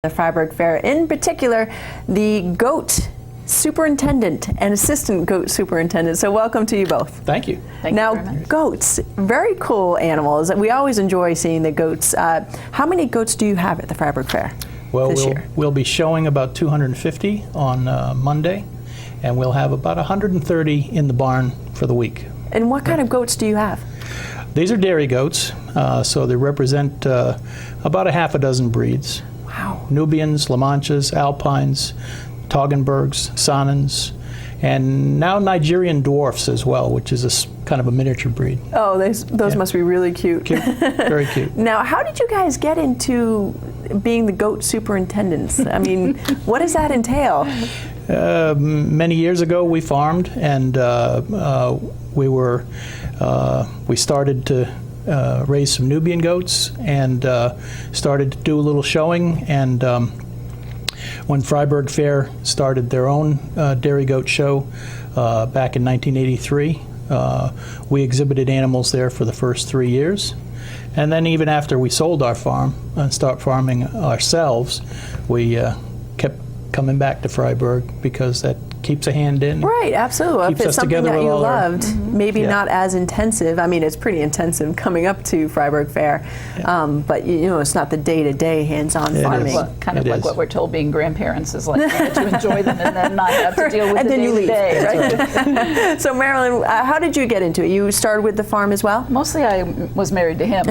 The Fryeburg Fair, in particular, the goat superintendent and assistant goat superintendent. So welcome to you both. Thank you. Now, goats, very cool animals. We always enjoy seeing the goats. How many goats do you have at the Fryeburg Fair this year? We'll be showing about 250 on Monday, and we'll have about 130 in the barn for the week. And what kind of goats do you have? These are dairy goats, so they represent about a half a dozen breeds. Wow. Nubians, La Manchas, Alpines, Toggenburgs, Sonnens, and now Nigerian dwarfs as well, which is kind of a miniature breed. Oh, those must be really cute. Cute, very cute. Now, how did you guys get into being the goat superintendents? I mean, what does that entail? Many years ago, we farmed, and we started to raise some Nubian goats and started to do a little showing. And when Fryeburg Fair started their own dairy goat show back in 1983, we exhibited animals there for the first 3 years. And then even after we sold our farm and start farming ourselves, we kept coming back to Fryeburg because that keeps a hand in. Right, absolutely. If it's something that you loved, maybe not as intensive. I mean, it's pretty intensive coming up to Fryeburg Fair, but you know, it's not the day-to-day hands-on farming. Well, kind of like what we're told being grandparents is like, you get to enjoy them and then not have to deal with and the then you leave. day-to-day. Right? So Marilyn, how did you get into it? You started with the farm as well? Mostly I was married to him.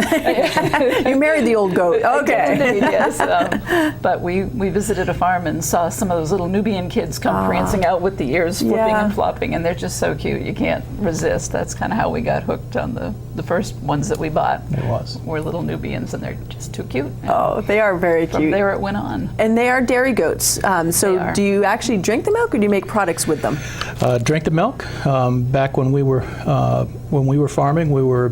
You married the old goat. Okay. Indeed, yes. But we visited a farm and saw some of those little Nubian kids come prancing out with the ears flipping and flopping, and they're just so cute. You can't resist. That's kind of how we got hooked on the first ones that we bought. It was. Were little Nubians, and they're just too cute. Oh, they are very cute. From there it went on. And they are dairy goats. So do you actually drink the milk, or do you make products with them? Drink the milk. Back when we were farming, we were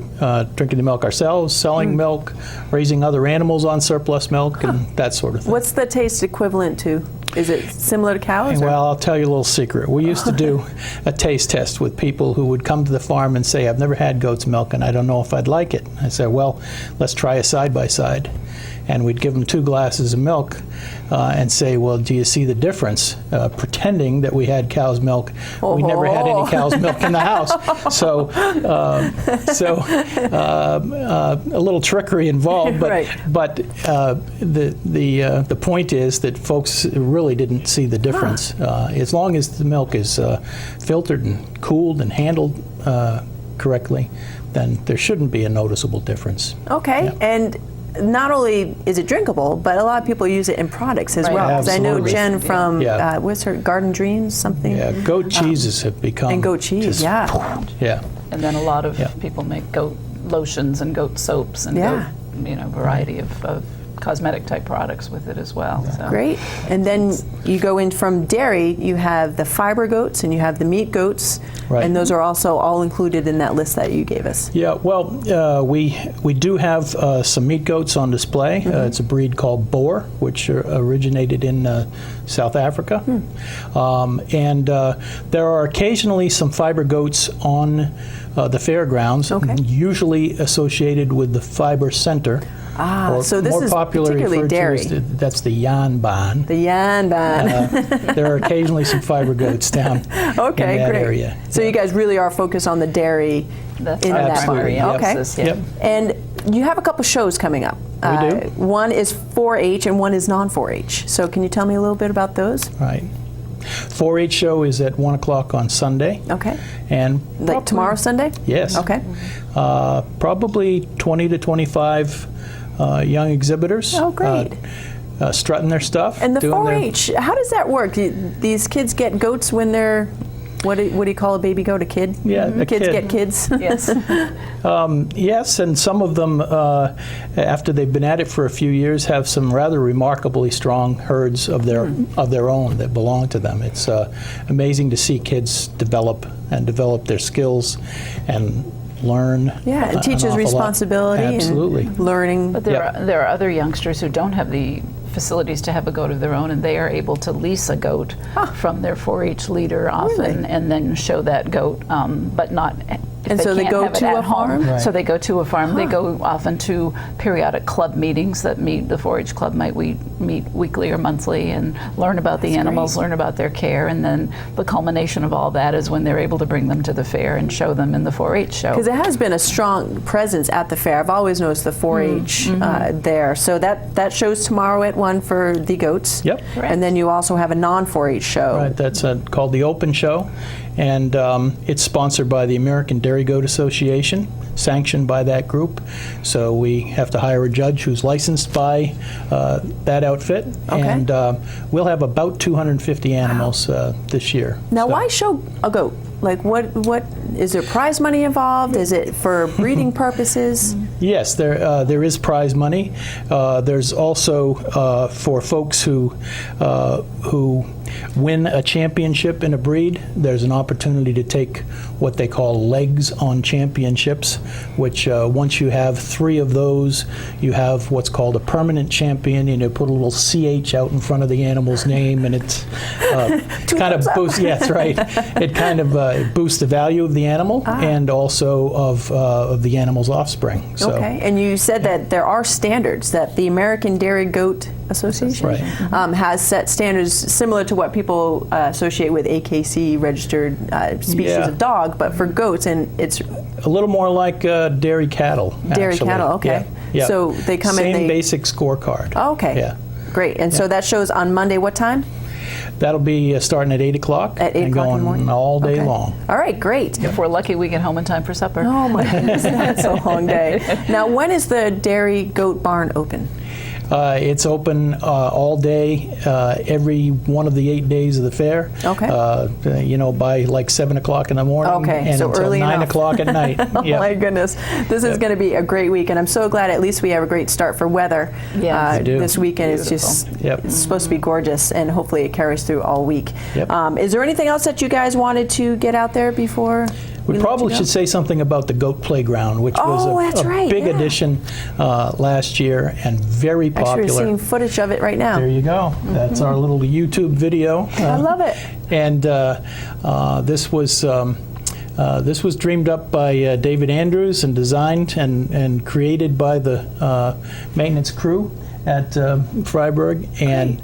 drinking the milk ourselves, selling milk, raising other animals on surplus milk, and that sort of thing. What's the taste equivalent to? Is it similar to cows? Well, I'll tell you a little secret. We used to do a taste test with people who would come to the farm and say, I've never had goat's milk and I don't know if I'd like it. I said, well, let's try a side-by-side. And we'd give them 2 glasses of milk and say, well, do you see the difference? Pretending that we had cow's milk. We never had any cow's milk in the house. So a little trickery involved. But the point is that folks really didn't see the difference. As long as the milk is filtered and cooled and handled correctly, then there shouldn't be a noticeable difference. Okay. Yeah. And not only is it drinkable, but a lot of people use it in products as well. Because I know Jen from, what's her, Garden Dreams, something? Yeah, goat cheeses have become. And goat cheese, yeah. And then a lot of people make goat lotions and goat soaps and goat, variety of cosmetic type products with it as well. So. Great. And then you go in from dairy, you have the fiber goats and you have the meat goats, and those are also all included in that list that you gave us. Yeah, well, we do have some meat goats on display. It's a breed called Boer, which originated in South Africa. And there are occasionally some fiber goats on the fairgrounds, usually associated with the fiber center. So this is particularly dairy. That's the Yanban. The Yanban. There are occasionally some fiber goats down in that area. So you guys really are focused on the dairy in that area. Okay. And you have a couple shows coming up. We do. One is 4-H and one is non-4-H. So can you tell me a little bit about those? Right. 4-H show is at 1 o'clock on Sunday. Okay. And like tomorrow, Sunday? Yes. Okay. Probably 20 to 25 young exhibitors. Oh, great. Strutting their stuff. And the 4-H, how does that work? These kids get goats when they're, what do you call a baby goat, a kid? Yeah, a kids kid. Get kids? Yes. Yes, and some of them, after they've been at it for a few years, have some rather remarkably strong herds of their own that belong to them. It's amazing to see kids develop their skills and learn. Yeah, it teaches responsibility and learning. But there are other youngsters who don't have the facilities to have a goat of their own, and they are able to lease a goat from their 4-H leader often, and then show that goat, but not if And they so they can't go have it to at a home. farm? Right. So they go to a farm. They go often to periodic club meetings that meet. The 4-H club might meet weekly or monthly and learn about the animals, learn about their care, and then the culmination of all that is when they're able to bring them to the fair and show them in the 4-H show. Because it has been a strong presence at the fair. I've always noticed the 4-H there. So that show's tomorrow at 1 for the goats. Yep. And then you also have a non-4-H show. Right, that's called the Open Show, and it's sponsored by the American Dairy Goat Association, sanctioned by that group. So we have to hire a judge who's licensed by that outfit, and we'll have about 250 animals this year. Now, So- why show a goat? Like, what is there prize money involved? Is it for breeding purposes? Yes, there is prize money. There's also for folks who win a championship in a breed, there's an opportunity to take what they call legs on championships, which once you have 3 of those, you have what's called a permanent champion, and you put a little CH out in front of the animal's name, and it's kind of boosts, yes, right. It kind of it boosts the value of the animal and also of the animal's offspring. So, Okay, and you said that there are standards that the American Dairy Goat Association Right. has set standards similar to what people associate with AKC registered species Yeah. of dog, but for goats, and it's a little more like dairy cattle. dairy actually. cattle. Okay, Yeah. Yeah. so they come Same in. They, basic scorecard. oh, okay, Yeah. great. And so that shows on Monday. What time? That'll be starting at 8 o'clock At 8 and o'clock in going the morning? all day Okay. long. All right, great. If we're lucky, we get home in time for supper. Oh my goodness, that's a long day. Now, when is the Dairy Goat Barn open? It's open all day, every one of the 8 days of the fair. Okay. By like 7 o'clock in the morning. Okay, and so until early 9 enough. o'clock at night. Oh my goodness, this is going to be a great week, and I'm so glad at least we have a great start for weather. Yes. We do. This weekend is Beautiful. just Yep. it's supposed to be gorgeous, and hopefully it carries through all week. Yep. Is there anything else that you guys wanted to get out there before? We let probably you go? should say something about the Goat Playground, which Oh, was that's a right, big yeah. addition last year and very Actually, popular. we're seeing footage of it right now. There you go. That's our little YouTube video. I love it. And this was dreamed up by David Andrews and designed and created by the maintenance crew at Fryeburg. And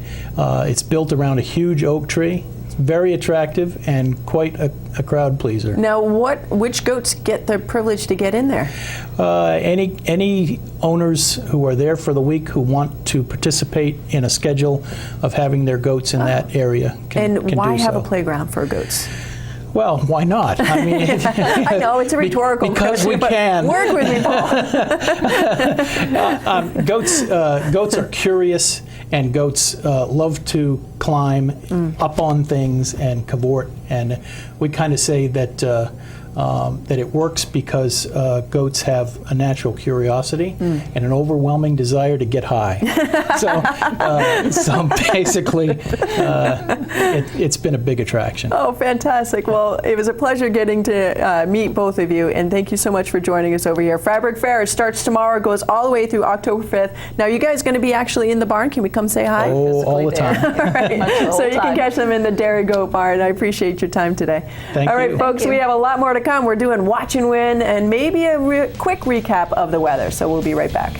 it's built around a huge oak tree. It's very attractive and quite a crowd pleaser. Now, which goats get the privilege to get in there? Any owners who are there for the week who want to participate in a schedule of having their goats in that area can And why do have so. a playground for goats? Well, why not? I mean, I know it's a rhetorical because question, we can. but work with me, Paul. Goats are curious, and goats love to climb up on things and cavort. And we kind of say that it works because goats have a natural curiosity and an overwhelming desire to get high. So basically, it's been a big attraction. Oh, fantastic. Well, it was a pleasure getting to meet both of you, and thank you so much for joining us over here. Fryeburg Fair starts tomorrow, goes all the way through October 5th. Now, are you guys going to be actually in the barn? Can we come say hi? Oh, all the time. All right. So you can catch them in the Dairy Goat Barn. I appreciate your time today. Thank all right, you. folks, we have a lot more to come. We're doing Watch and Win and maybe a quick recap of the weather. So we'll be right back.